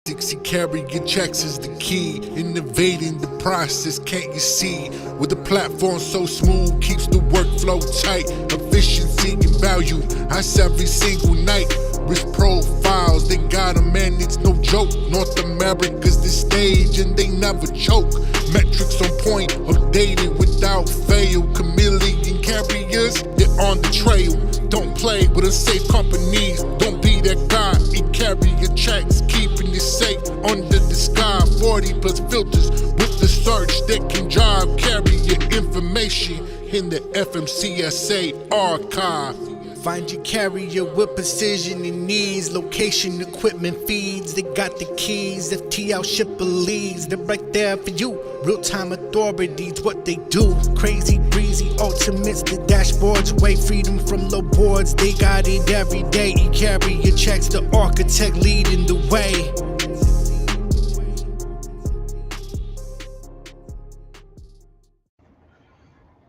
eCarrierChecks is the key, innovating the process, can't you see? With the platform so smooth, keeps the workflow tight, efficiency and value, that's every single night. Risk profiles, they got 'em and it's no joke. North America's the stage and they never choke. Metrics on point, updated without fail. Chameleon carriers, they're on the trail. Don't play with unsafe companies, don't be that guy. eCarrierChecks, keeping it safe under the sky. 40 plus filters with the search that can drive carrier information in the FMCSA archive. Find your carrier with precision and needs. Location, equipment feeds. They got the keys. FTL shipper leads. They're right there for you. Real-time authorities, what they do. Crazy, breezy, ultimates. The dashboards away. Freedom from low boards. They got it every day. eCarrierChecks, the architect leading the way.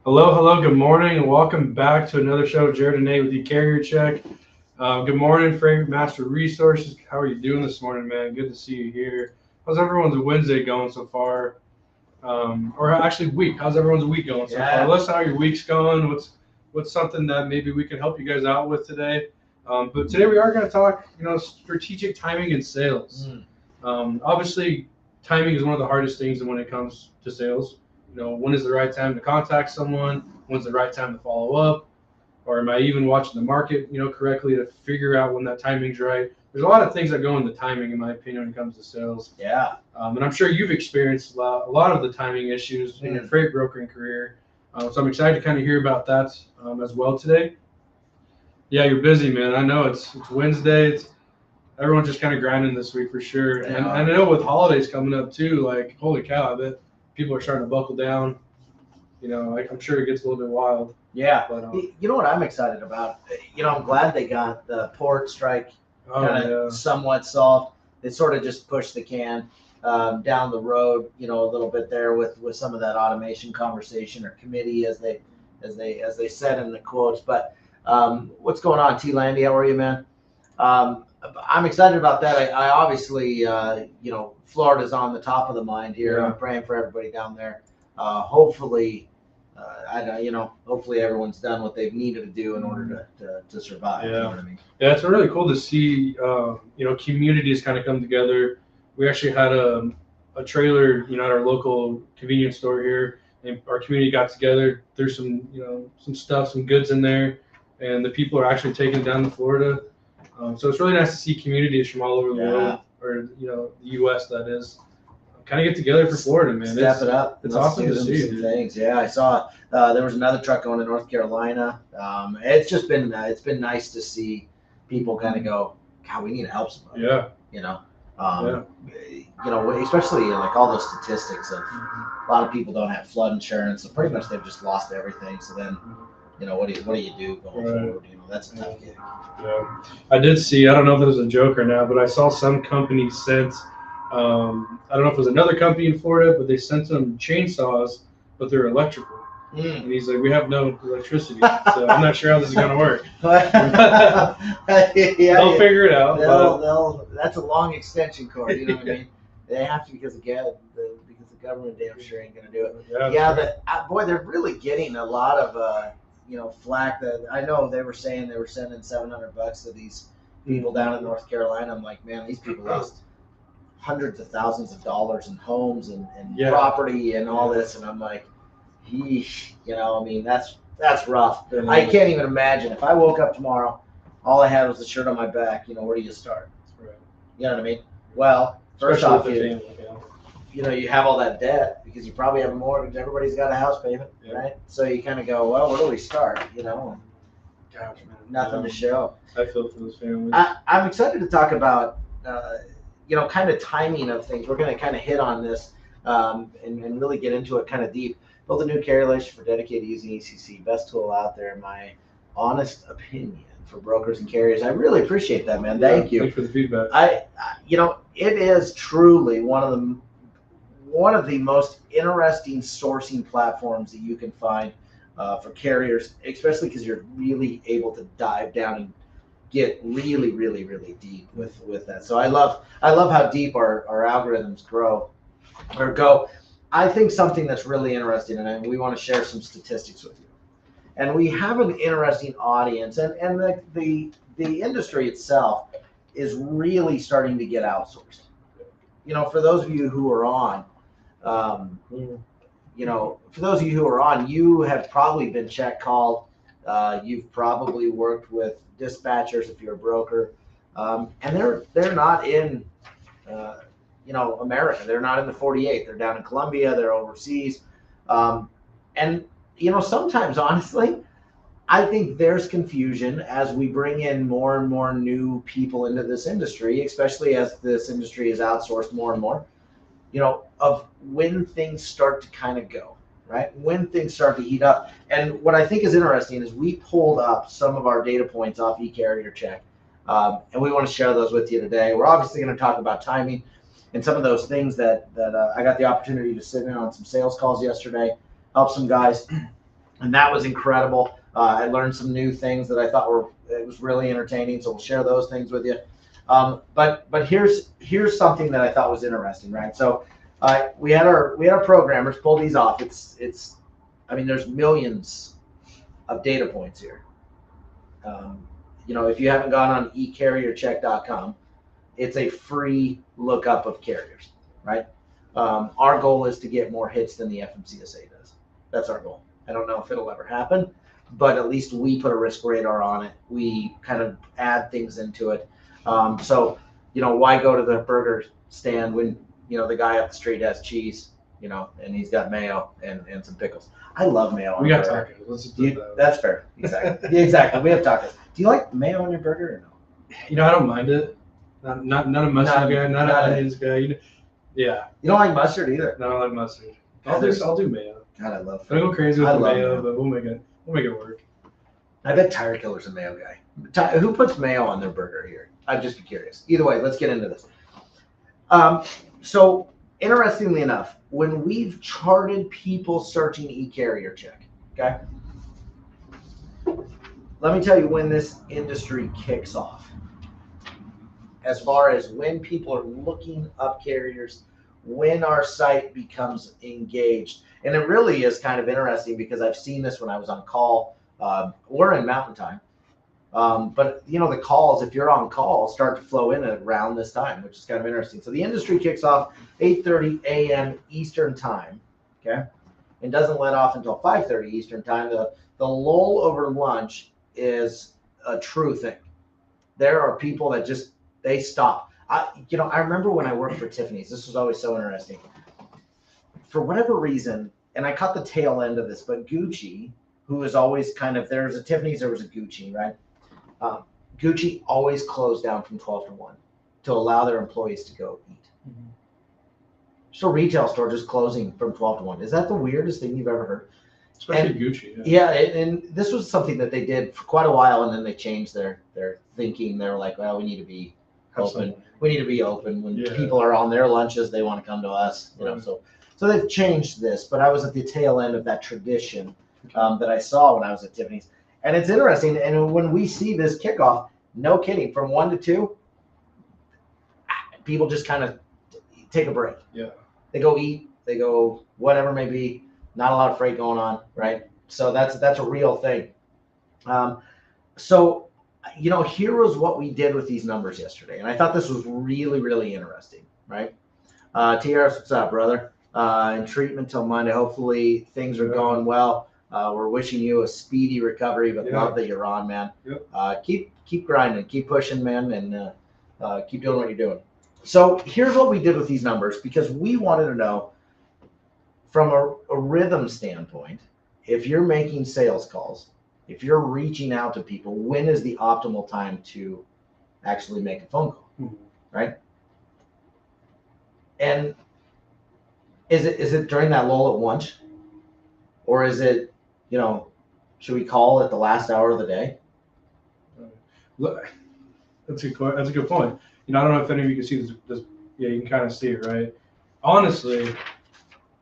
Hello, good morning, and welcome back to another show. Jared and Nate with eCarrierCheck. Good morning, Freight Master Resources. How are you doing this morning, man? Good to see you here. How's everyone's Wednesday going so far? Or actually, week. How's everyone's week going so far? Let us know how your week's going. What's something that maybe we can help you guys out with today? But today we are going to talk, strategic timing in sales. Obviously, timing is one of the hardest things when it comes to sales. When is the right time to contact someone? When's the right time to follow up? Or am I even watching the market, correctly to figure out when that timing's right? There's a lot of things that go into timing, in my opinion, when it comes to sales. Yeah. And I'm sure you've experienced a lot of the timing issues in your freight brokering career. So I'm excited to kind of hear about that as well today. Yeah, you're busy, man. I know it's Wednesday. Everyone's just kind of grinding this week for sure. And I know with holidays coming up too, like, holy cow, I bet people are starting to buckle down. I'm sure it gets a little bit wild. Yeah. But, you know what I'm excited about? I'm glad they got the port strike somewhat solved. They sort of just pushed the can down the road, a little bit there with some of that automation conversation or committee, as they said in the quotes. But what's going on, T. Landy? How are you, man? I'm excited about that. I obviously, Florida's on the top of the mind here. Yeah. I'm praying for everybody down there. Hopefully, hopefully everyone's done what they've needed to do in order to survive. Yeah. You know what I mean? Yeah, it's really cool to see, communities kind of come together. We actually had a trailer, at our local convenience store here, and our community got together. There's some, some stuff, some goods in there, and the people are actually taking it down to Florida. So it's really nice to see communities from all over the world, or the U.S. that is, kind of get together for Florida, man. Step it up. It's awesome to see. Some things. Yeah, I saw there was another truck going to North Carolina. It's just been nice to see people kind of go, God, we need to help somebody. Yeah. Especially like all those statistics of a lot of people don't have flood insurance, so pretty much they've just lost everything. So then, what do you do going forward? That's a tough gig. Yeah, I did see. I don't know if it was a joke or not, but I saw some company sent. I don't know if it was another company in Florida, but they sent them chainsaws, but they're electrical. And he's like, we have no electricity, so I'm not sure how this is going to work. They'll figure it out. That's a long extension cord. You know what I mean? They have to because the government damn sure ain't going to do it. Boy, they're really getting a lot of flack. That I know they were saying they were sending $700 to these people down in North Carolina. I'm like, man, these people lost hundreds of thousands of dollars in homes and property and all this, and I'm like, yeesh, that's rough. I can't even imagine if I woke up tomorrow, all I had was a shirt on my back. Where do you start? Right. You know what I mean? Well, first off, you have all that debt because you probably have a mortgage. Everybody's got a house payment, right? So you kind of go, well, where do we start? Gosh, man. Nothing to show. I feel for those families. I'm excited to talk about, kind of timing of things. We're going to kind of hit on this and really get into it kind of deep. Build a new carrier relationship for dedicated using ECC. Best tool out there, in my honest opinion, for brokers and carriers. I really appreciate that, man. Thank you. Thanks for the feedback. It is truly one of the most interesting sourcing platforms that you can find for carriers, especially because you're really able to dive down get really, really, really deep with that. So I love how deep our algorithms go. I think something that's really interesting, and we want to share some statistics with you. And we have an interesting audience, and the industry itself is really starting to get outsourced. You know, for those of you who are on, you have probably been check called. You've probably worked with dispatchers if you're a broker, and they're not in, America. They're not in the 48. They're down in Colombia. They're overseas, and sometimes honestly, I think there's confusion as we bring in more and more new people into this industry, especially as this industry is outsourced more and more, of when things start to kind of go, right? When things start to heat up. And what I think is interesting is we pulled up some of our data points off eCarrierCheck, and we want to share those with you today. We're obviously going to talk about timing and some of those things that I got the opportunity to sit in on some sales calls yesterday, help some guys, and that was incredible. I learned some new things that I thought was really entertaining, so we'll share those things with you. But here's something that I thought was interesting, right? So we had our programmers pull these off. There's millions of data points here. If you haven't gone on eCarrierCheck.com, it's a free lookup of carriers, right? Our goal is to get more hits than the FMCSA does. That's our goal. I don't know if it'll ever happen, but at least we put a risk radar on it. We kind of add things into it. Why go to the burger stand when, the guy up the street has cheese, and he's got mayo and some pickles. I love mayo. We got tacos. Let's just do that. That's fair. Exactly. Exactly. We have tacos. Do you like mayo on your burger or no? I don't mind it. Not a mustard guy, not an onions guy. Yeah. You don't like mustard either? No, I don't like mustard. I'll do mayo. God, I love. I go crazy with the mayo, but we'll make it work. I bet Tire Killer's a mayo guy. Who puts mayo on their burger here? I'd just be curious. Either way, let's get into this. So interestingly enough, when we've charted people searching eCarrierCheck, okay, let me tell you when this industry kicks off. As far as when people are looking up carriers, when our site becomes engaged. And it really is kind of interesting because I've seen this when I was on call. We're in mountain time. But the calls, if you're on call, start to flow in around this time, which is kind of interesting. So the industry kicks off 8:30 a.m. Eastern time, okay, and doesn't let off until 5:30 Eastern time. The lull over lunch is a true thing. There are people that they stop. I remember when I worked for Tiffany's, this was always so interesting. For whatever reason, and I caught the tail end of this, but Gucci, who is always there was a Tiffany's, there was a Gucci, right? Gucci always closed down from 12 to 1 to allow their employees to go eat. Mm-hmm. So retail store just closing from 12 to 1. Is that the weirdest thing you've ever heard? Especially Gucci. Yeah, and this was something that they did for quite a while, and then they changed their thinking. They were like, well, we need to be open. We need to be open. When people are on their lunches, they want to come to us. So they've changed this, but I was at the tail end of that tradition that I saw when I was at Tiffany's. And it's interesting, and when we see this kickoff, no kidding, from 1 to 2, people just kind of take a break. Yeah. They go eat, they go whatever may be, not a lot of freight going on, right? So that's a real thing. Here was what we did with these numbers yesterday, and I thought this was really, really interesting, right? TRS, what's up, brother? In treatment till Monday. Hopefully things are going well. We're wishing you a speedy recovery, but love that you're on, man. Yep. Keep grinding, keep pushing, man, and keep doing what you're doing. So here's what we did with these numbers, because we wanted to know from a rhythm standpoint, if you're making sales calls, if you're reaching out to people, when is the optimal time to actually make a phone call, right? And is it during that lull at lunch, or is it, should we call at the last hour of the day? Look, that's a good point. I don't know if any of you can see this. Yeah, you can kind of see it, right? Honestly,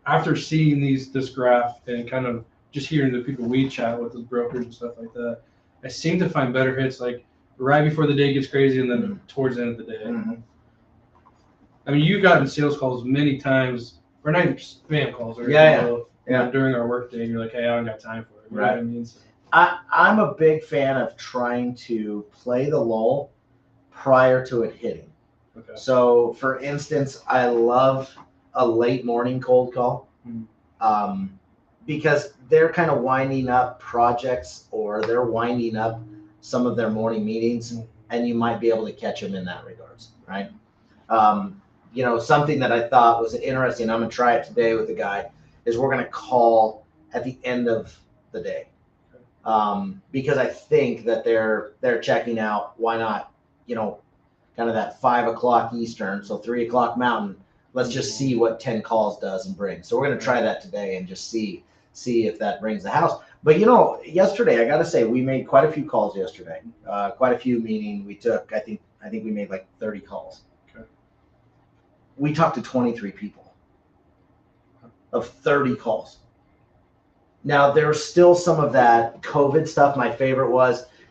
after seeing this graph and kind of just hearing the people we chat with, the brokers and stuff like that, I seem to find better hits like right before the day gets crazy, and then towards the end of the day. Mm-hmm. I mean, you've gotten sales calls many times, or not even spam calls, or you know, during our work day, and you're like, hey, I don't got time for it. You know what I mean? So, I'm a big fan of trying to play the lull prior to it hitting. okay. So, for instance, I love a late morning cold call because they're kind of winding up projects, or they're winding up some of their morning meetings, and you might be able to catch them in that regards, right? You know, something that I thought was interesting, I'm going to try it today with the guy, is we're going to call at the end of the day. Because I think that they're checking out. Why not, you know, kind of that 5 o'clock Eastern, so 3 o'clock Mountain. Let's just see what 10 calls does and brings. So we're going to try that today and just see if that brings the house. But you know, yesterday, I got to say, we made quite a few calls yesterday. Quite a few, meaning we took, I think we made like 30 calls. Okay. We talked to 23 people of 30 calls. Now, there's still some of that COVID stuff. My favorite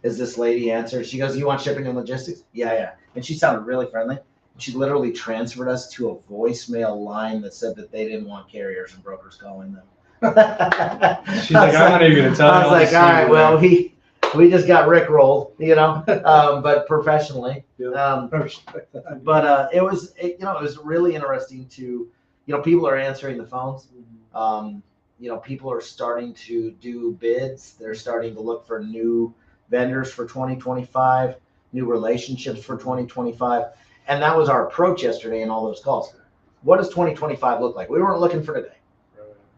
is this lady answered. She goes, you want shipping and logistics? Yeah. And she sounded really friendly. She literally transferred us to a voicemail line that said that they didn't want carriers and brokers calling them. She's like, I'm not even going to tell you. I was like, all right, well, we just got rickrolled, you know, but professionally. But it was really interesting to, you know, people are answering the phones. You know, people are starting to do bids. They're starting to look for new vendors for 2025, new relationships for 2025. And that was our approach yesterday in all those calls. What does 2025 look like? We weren't looking for today.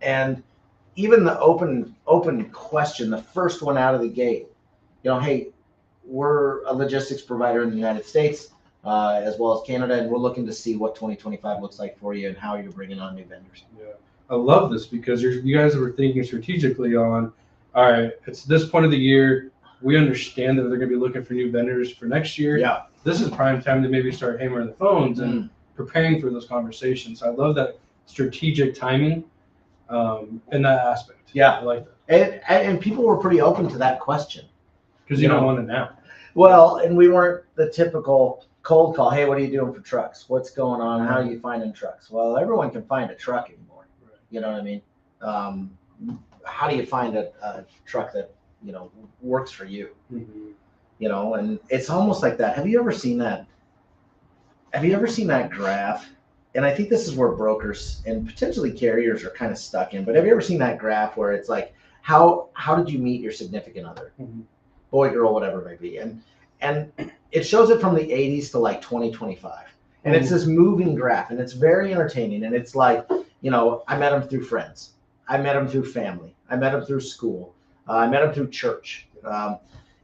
And even the open question, the first one out of the gate, you know, hey, we're a logistics provider in the United States, as well as Canada, and we're looking to see what 2025 looks like for you and how you're bringing on new vendors. Yeah. I love this because you guys were thinking strategically on, all right, it's this point of the year. We understand that they're going to be looking for new vendors for next year. Yeah. This is prime time to maybe start hammering the phones and preparing for those conversations. So I love that strategic timing in that aspect. Yeah. I like that. And people were pretty open to that question. Because you don't want it now. Well, and we weren't the typical cold call. Hey, what are you doing for trucks? What's going on? How are you finding trucks? Well, everyone can find a truck anymore. You know what I mean? How do you find a truck that, you know, works for you? You know, and it's almost like that. Have you ever seen that graph? And I think this is where brokers and potentially carriers are kind of stuck in. But have you ever seen that graph where it's like, how did you meet your significant other? Boy, girl, whatever it may be. And it shows it from the 80s to like 2025. And it's this moving graph, and it's very entertaining. And it's like, you know, I met them through friends. I met them through family. I met them through school. I met them through church.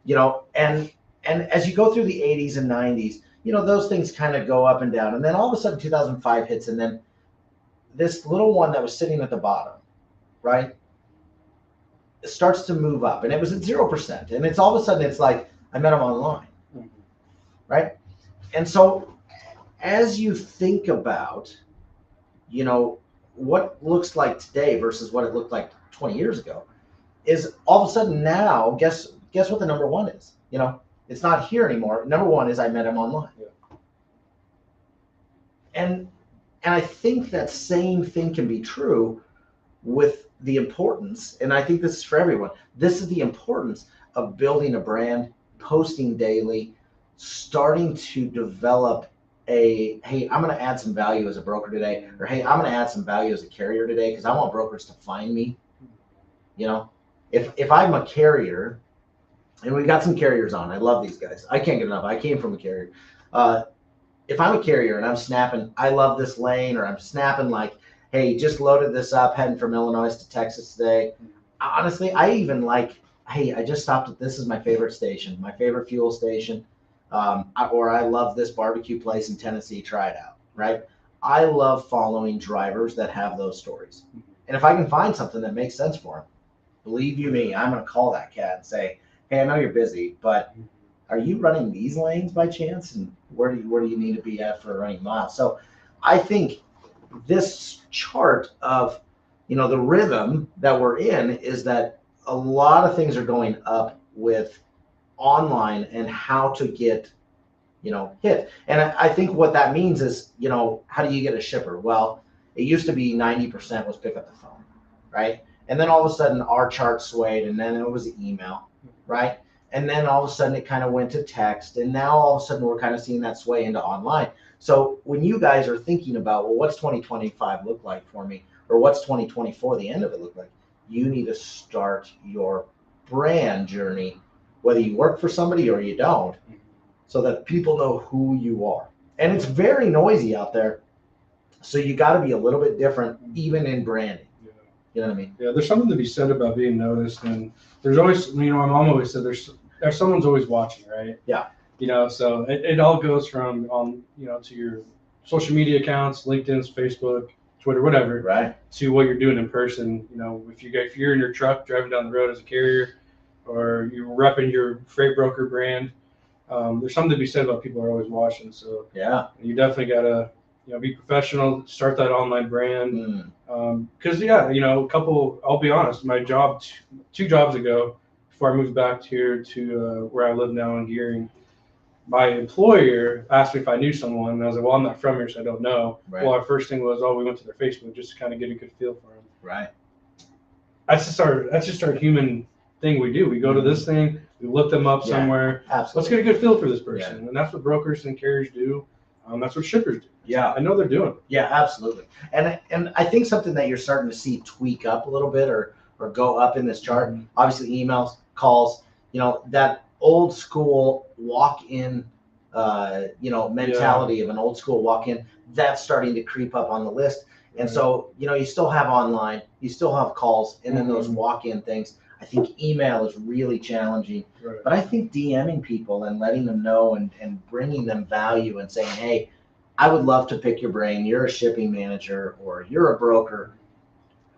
You know, and as you go through the 80s and 90s, you know, those things kind of go up and down. And then all of a sudden 2005 hits, and then this little one that was sitting at the bottom, right, it starts to move up. And it was at 0%. And it's all of a sudden, it's like, I met them online, right? And so as you think about, you know, what looks like today versus what it looked like 20 years ago, is all of a sudden now, guess what the number one is? You know, it's not here anymore. Number one is I met him online. Yeah. And I think that same thing can be true with the importance, and I think this is for everyone. This is the importance of building a brand, posting daily, starting to develop hey, I'm going to add some value as a broker today, or hey, I'm going to add some value as a carrier today because I want brokers to find me. You know, if I'm a carrier, and we've got some carriers on, I love these guys. I can't get enough. I came from a carrier. If I'm a carrier and I'm snapping, I love this lane, or I'm snapping like, hey, just loaded this up, heading from Illinois to Texas today. Honestly, I even like, hey, I just stopped at, this is my favorite station, my favorite fuel station. Or I love this barbecue place in Tennessee, try it out, right? I love following drivers that have those stories. And if I can find something that makes sense for them, believe you me, I'm going to call that cat and say, hey, I know you're busy, but are you running these lanes by chance? And where do you need to be at for running miles? So I think this chart of, you know, the rhythm that we're in is that a lot of things are going up with online and how to get, hit. And I think what that means is, how do you get a shipper? Well, it used to be 90% was pick up the phone, right? And then all of a sudden our chart swayed, and then it was email, right? And then all of a sudden it kind of went to text, and now all of a sudden we're kind of seeing that sway into online. So when you guys are thinking about, well, what's 2025 look like for me, or what's 2024, the end of it look like, you need to start your brand journey, whether you work for somebody or you don't, so that people know who you are. And it's very noisy out there, so you got to be a little bit different, even in branding. You know what I mean? Yeah, there's something to be said about being noticed, and there's always, my mom always said there's someone's always watching, right? Yeah. So it all goes from to your social media accounts, LinkedIn, Facebook, Twitter, whatever, right, to what you're doing in person. If you're in your truck driving down the road as a carrier, or you're repping your freight broker brand, there's something to be said about people are always watching. So yeah, you definitely gotta be professional, start that online brand. Because I'll be honest, my job 2 jobs ago, before I moved back here to where I live now in Gearing, my employer asked me if I knew someone, and I was like, well, I'm not from here, so I don't know. Right. Well, our first thing was, we went to their Facebook just to kind of get a good feel for them. Right. That's just our human thing we do. We go to this thing, we look them up somewhere. Absolutely. Let's get a good feel for this person. And that's what brokers and carriers do. That's what shippers do. Yeah. I know they're doing. Yeah, absolutely. And I think something that you're starting to see tweak up a little bit or go up in this chart, obviously emails, calls, that old school walk-in, mentality of an old school walk-in, that's starting to creep up on the list. And so, you still have online, you still have calls, and then those walk-in things. I think email is really challenging, but I think DMing people and letting them know and bringing them value and saying, hey, I would love to pick your brain. You're a shipping manager or you're a broker.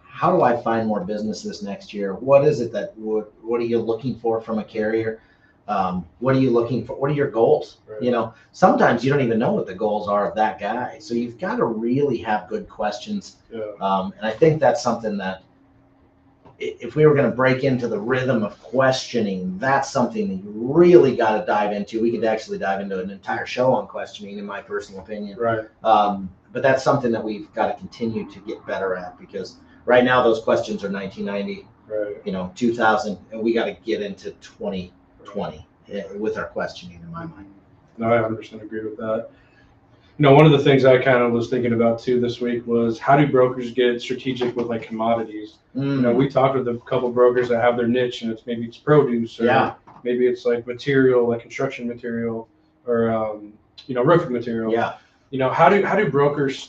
How do I find more business this next year? What is it what are you looking for from a carrier? What are you looking for? What are your goals? Right. Sometimes you don't even know what the goals are of that guy. So you've got to really have good questions. Yeah. And I think that's something that if we were going to break into the rhythm of questioning, that's something that you really got to dive into. We could actually dive into an entire show on questioning, in my personal opinion. Right. But that's something that we've got to continue to get better at, because right now those questions are 1990, right. 2000, and we got to get into 2020 with our questioning, in my mind. No, I 100% agree with that. One of the things I kind of was thinking about too this week was, how do brokers get strategic with like commodities? We talked with a couple brokers that have their niche, and maybe it's produce, or maybe it's like material, like construction material, or roofing material. Yeah. How do brokers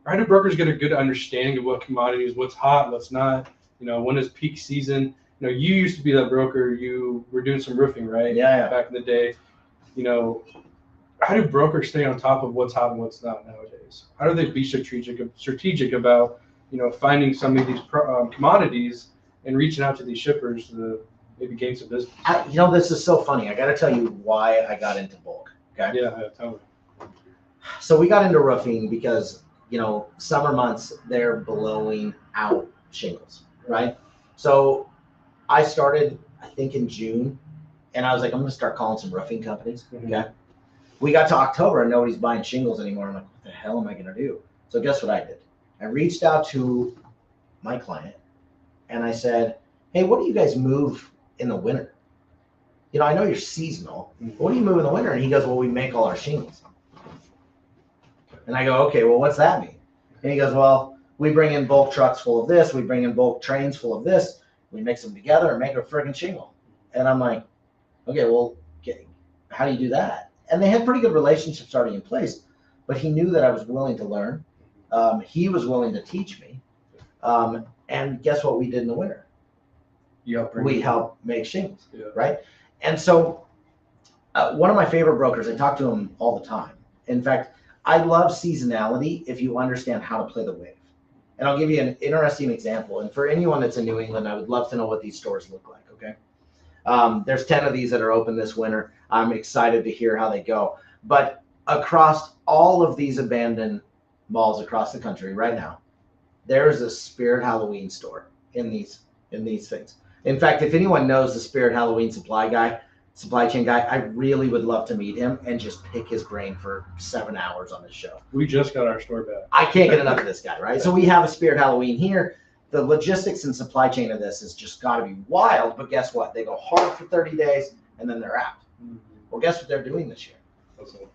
how do brokers get a good understanding of what commodities, what's hot, what's not? When is peak season? You used to be that broker. You were doing some roofing, right? Yeah. Back in the day. How do brokers stay on top of what's hot and what's not nowadays? How do they be strategic about finding some of these commodities and reaching out to these shippers to maybe gain some business? This is so funny. I got to tell you why I got into bulk. Okay. Yeah, tell me. So we got into roofing because summer months, they're blowing out shingles, right? So I started, I think, in June, and I was like, I'm going to start calling some roofing companies. Okay. We got to October and nobody's buying shingles anymore. I'm like, what the hell am I going to do? So guess what I did? I reached out to my client and I said, hey, what do you guys move in the winter? I know you're seasonal. What do you move in the winter? And he goes, well, we make all our shingles. And I go, okay, well, what's that mean? And he goes, well, we bring in bulk trucks full of this. We bring in bulk trains full of this. We mix them together and make a friggin' shingle. And I'm like, okay, well, how do you do that? And they had pretty good relationships already in place, but he knew that I was willing to learn. He was willing to teach me. And guess what we did in the winter? We helped make shingles, right? And so one of my favorite brokers, I talk to him all the time. In fact, I love seasonality if you understand how to play the wave. And I'll give you an interesting example. And for anyone that's in New England, I would love to know what these stores look like, okay? There's 10 of these that are open this winter. I'm excited to hear how they go. But across all of these abandoned malls across the country right now, there is a Spirit Halloween store in these things. In fact, if anyone knows the Spirit Halloween supply chain guy, I really would love to meet him and just pick his brain for 7 hours on this show. We just got our store back. I can't get enough of this guy, right? So we have a Spirit Halloween here. The logistics and supply chain of this has just got to be wild. But guess what? They go hard for 30 days and then they're out. Well, guess what they're doing this year? That's it.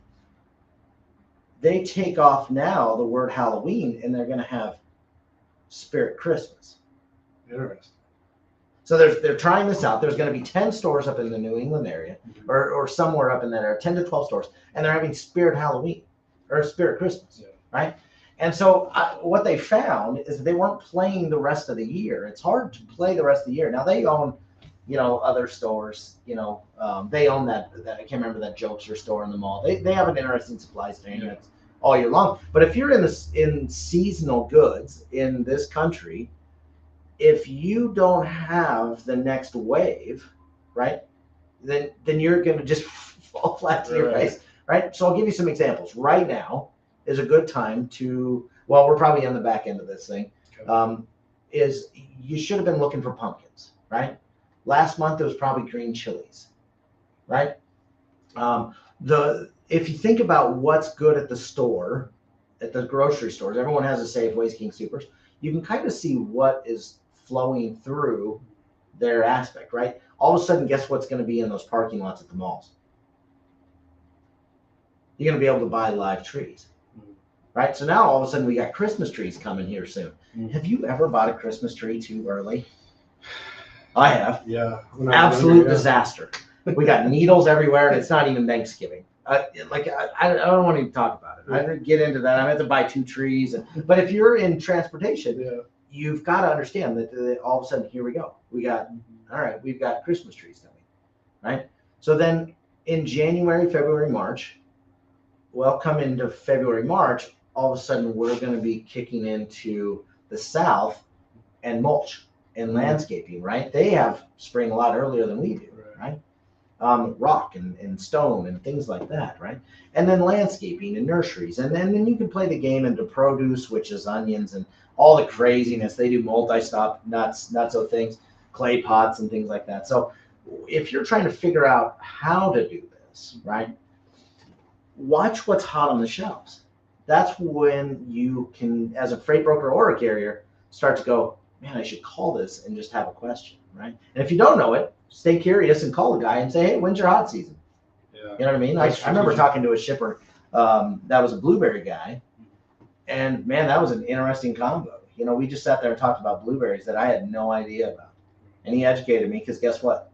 They take off now the word Halloween and they're going to have Spirit Christmas. Interesting. So they're trying this out. There's going to be 10 stores up in the New England area or somewhere up in that area, 10 to 12 stores, and they're having Spirit Halloween or Spirit Christmas, right? And so what they found is that they weren't playing the rest of the year. It's hard to play the rest of the year. Now they own, other stores, they own that I can't remember that Jokester store in the mall. They have an interesting supply chain that's all year long. But if you're in seasonal goods in this country, if you don't have the next wave, right, then you're going to just fall flat to your face, right? So I'll give you some examples. Right now is a good time to, well, we're probably on the back end of this thing, is you should have been looking for pumpkins, right? Last month it was probably green chilies, right? If you think about what's good at the store, at the grocery stores, everyone has a Safeways, King Supers. You can kind of see what is flowing through their aspect, right? All of a sudden, guess what's going to be in those parking lots at the malls? You're going to be able to buy live trees, right? So now all of a sudden we got Christmas trees coming here soon. Have you ever bought a Christmas tree too early? I have. Yeah. Absolute disaster. We got needles everywhere, and it's not even Thanksgiving. I don't want to even talk about it. I didn't get into that. I had to buy 2 trees. But if you're in transportation, you've got to understand that all of a sudden, here we go. We've got Christmas trees coming, right? So then in January, February, March, come into February, March, all of a sudden we're going to be kicking into the South and mulch and landscaping, right? They have spring a lot earlier than we do, right? Rock and stone and things like that, right? And then landscaping and nurseries. And then you can play the game into produce, which is onions and all the craziness. They do multi-stop nuts so things, clay pots and things like that. So if you're trying to figure out how to do this, right, watch what's hot on the shelves. That's when you can, as a freight broker or a carrier, start to go, man, I should call this and just have a question, right? And if you don't know it, stay curious and call the guy and say, hey, when's your hot season? You know what I mean? I remember talking to a shipper that was a blueberry guy, and man, that was an interesting combo. We just sat there and talked about blueberries that I had no idea about. And he educated me because guess what?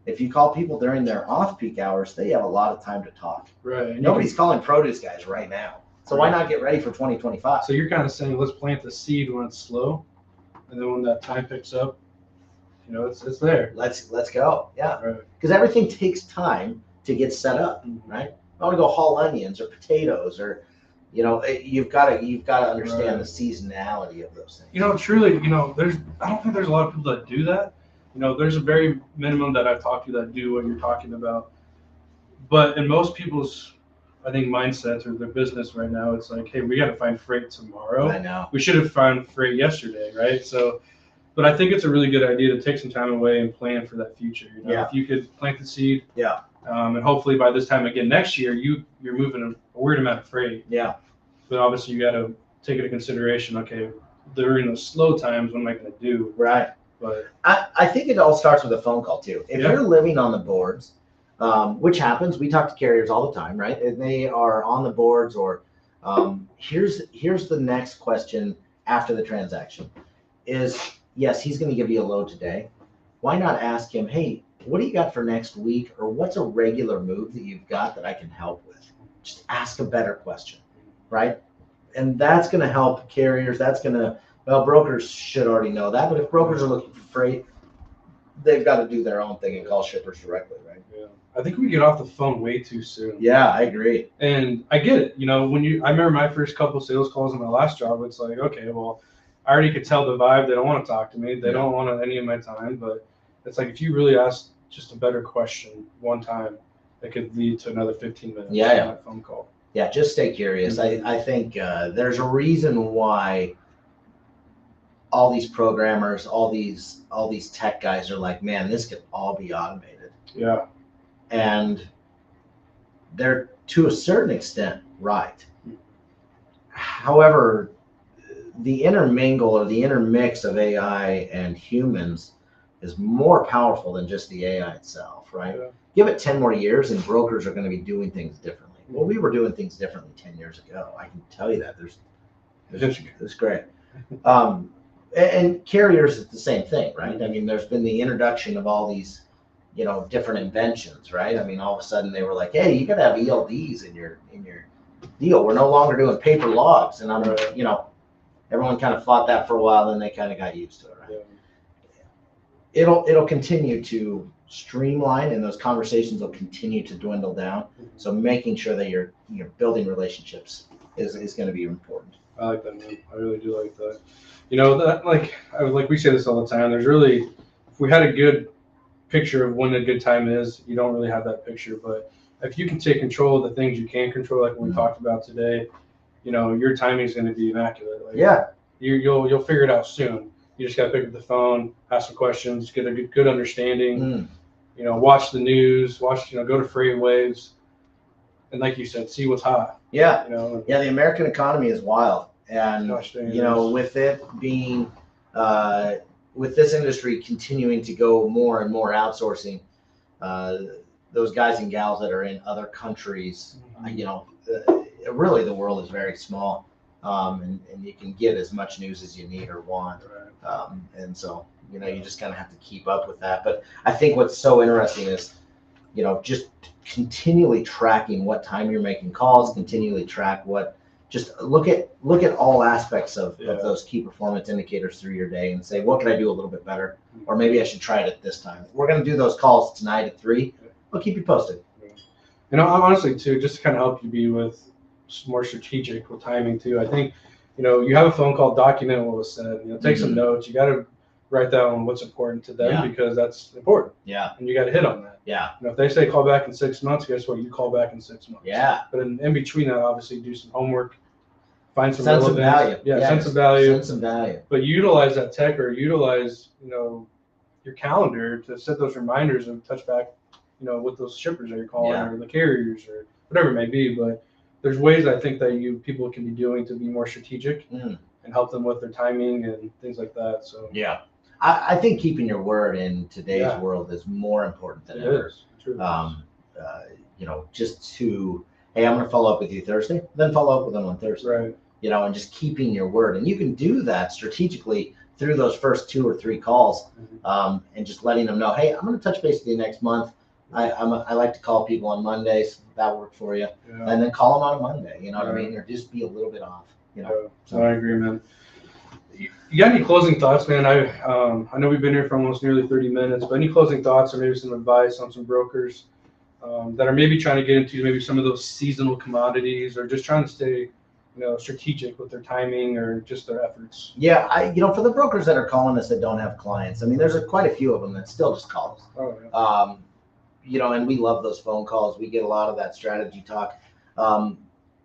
If you call people during their off-peak hours, they have a lot of time to talk. Right. Nobody's calling produce guys right now. So why not get ready for 2025? So you're kind of saying let's plant the seed when it's slow, and then when that time picks up, it's there. Let's go. Yeah. Right. Because everything takes time to get set up, right? I want to go haul onions or potatoes or, you've got to understand the seasonality of those things. Truly, I don't think there's a lot of people that do that. There's a very minimum that I've talked to that do what you're talking about. But in most people's, I think, mindsets or their business right now, it's like, hey, we got to find freight tomorrow. I know. We should have found freight yesterday, right? So, but I think it's a really good idea to take some time away and plan for that future. If you could plant the seed, and hopefully by this time again next year, you're moving a weird amount of freight. Yeah. But obviously you got to take into consideration, okay, during those slow times, what am I going to do? Right. But I think it all starts with a phone call too. If you're living on the boards, which happens, we talk to carriers all the time, right? And they are on the boards or here's the next question after the transaction is, yes, he's going to give you a load today. Why not ask him, hey, what do you got for next week? Or what's a regular move that you've got that I can help with? Just ask a better question, right? And that's going to help carriers. That's going to, brokers should already know that. But if brokers are looking for freight, they've got to do their own thing and call shippers directly, right? Yeah. I think we get off the phone way too soon. Yeah, I agree. And I get it. I remember my first couple sales calls in my last job. It's like, okay, well, I already could tell the vibe. They don't want to talk to me. They don't want any of my time. But it's like, if you really ask just a better question one time, it could lead to another 15 minutes on that phone call. Yeah, just stay curious. I think there's a reason why all these programmers, all these tech guys are like, man, this could all be automated. Yeah. And they're to a certain extent right. However, the intermingle or the intermix of AI and humans is more powerful than just the AI itself, right? Yeah. Give it 10 more years and brokers are going to be doing things differently. Well, we were doing things differently 10 years ago. I can tell you that. It's great. And carriers is the same thing, right? I mean, there's been the introduction of all these, different inventions, right? I mean, all of a sudden they were like, hey, you got to have ELDs in your deal. We're no longer doing paper logs. And everyone kind of fought that for a while, then they kind of got used to it, right? Yeah. It'll continue to streamline, and those conversations will continue to dwindle down. So making sure that you're building relationships is going to be important. I like that, man. I really do like that. That like we say this all the time. There's really, if we had a good picture of when a good time is, you don't really have that picture. But if you can take control of the things you can control, like we talked about today, your timing is going to be immaculate. Like, yeah. You'll figure it out soon. You just got to pick up the phone, ask some questions, get a good understanding. Watch the news, go to Freight Waves, and like you said, see what's hot. Yeah. Yeah. The American economy is wild, and with it being, with this industry continuing to go more and more outsourcing, those guys and gals that are in other countries, really the world is very small, and you can get as much news as you need or want, and so you just kind of have to keep up with that. But I think what's so interesting is, just continually tracking what time you're making calls, continually track just look at all aspects of those key performance indicators through your day and say, what can I do a little bit better? Or maybe I should try it at this time. We're going to do those calls tonight at 3. I'll keep you posted. Honestly too, just to kind of help you be more strategic with timing too. I think, you have a phone call, document what was said, take some notes. You got to write down what's important to them because that's important. Yeah. And you got to hit on that. Yeah. If they say call back in 6 months, guess what? You call back in 6 months. Yeah. But in between that, obviously do some homework, find some sense relevance. Of value. Yeah, sense of value. Sense of value. But utilize that tech or utilize, your calendar to set those reminders and touch back, with those shippers that you're calling or the carriers or whatever it may be. But there's ways I think that people can be doing to be more strategic and help them with their timing and things like that. So yeah. I think keeping your word in today's world is more important than ever. Just to, hey, I'm going to follow up with you Thursday, then follow up with them on Thursday. Right. And just keeping your word. And you can do that strategically through those first 2 or 3 calls, and just letting them know, hey, I'm going to touch base with you next month. I like to call people on Mondays. That worked for you. Yeah. And then call them on a Monday, you know what I mean? Or just be a little bit off, So I agree, man. You got any closing thoughts, man? I know we've been here for almost nearly 30 minutes, but any closing thoughts or maybe some advice on some brokers that are maybe trying to get into maybe some of those seasonal commodities or just trying to stay, strategic with their timing or just their efforts? Yeah, for the brokers that are calling us that don't have clients, I mean, there's quite a few of them that still just call us. Oh, yeah. And we love those phone calls. We get a lot of that strategy talk. I'm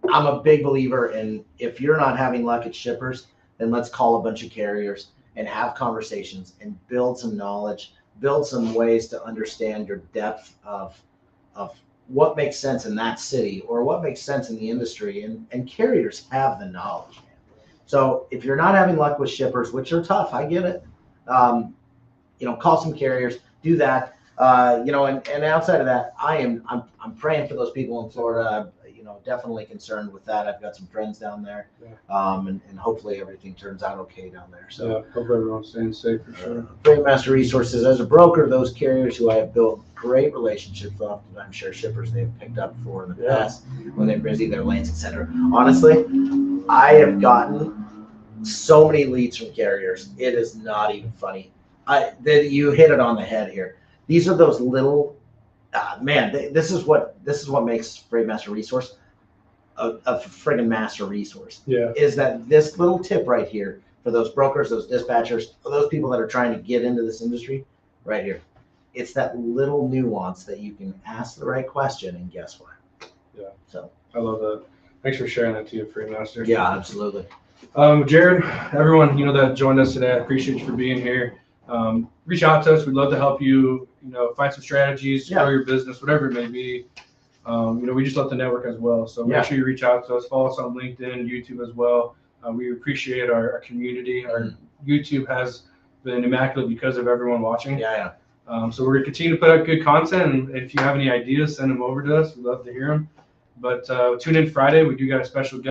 a big believer in, if you're not having luck at shippers, then let's call a bunch of carriers and have conversations and build some knowledge, build some ways to understand your depth of what makes sense in that city or what makes sense in the industry. And carriers have the knowledge. So if you're not having luck with shippers, which are tough, I get it. Call some carriers, do that. And outside of that, I'm praying for those people in Florida. Definitely concerned with that. I've got some friends down there, and hopefully everything turns out okay down there. So hope everyone's staying safe for sure. Freight Master Resources, as a broker, those carriers who I have built great relationships with, I'm sure shippers they've picked up for in the past when they're busy, their lanes, etc. Honestly, I have gotten so many leads from carriers. It is not even funny. You hit it on the head here. These are those little, this is what makes Freight Master Resource a friggin' master resource. Yeah. Is that this little tip right here for those brokers, those dispatchers, for those people that are trying to get into this industry, right here. It's that little nuance that you can ask the right question and guess what? Yeah. So I love that. Thanks for sharing that too, Freight Master. Yeah, absolutely. Jared, everyone, that joined us today, I appreciate you for being here. Reach out to us. We'd love to help you, find some strategies to grow your business, whatever it may be. We just love to network as well. So make sure you reach out to us. Follow us on LinkedIn, YouTube as well. We appreciate our community. Our YouTube has been immaculate because of everyone watching. So we're going to continue to put out good content. And if you have any ideas, send them over to us. We'd love to hear them. But tune in Friday. We do got a special guest.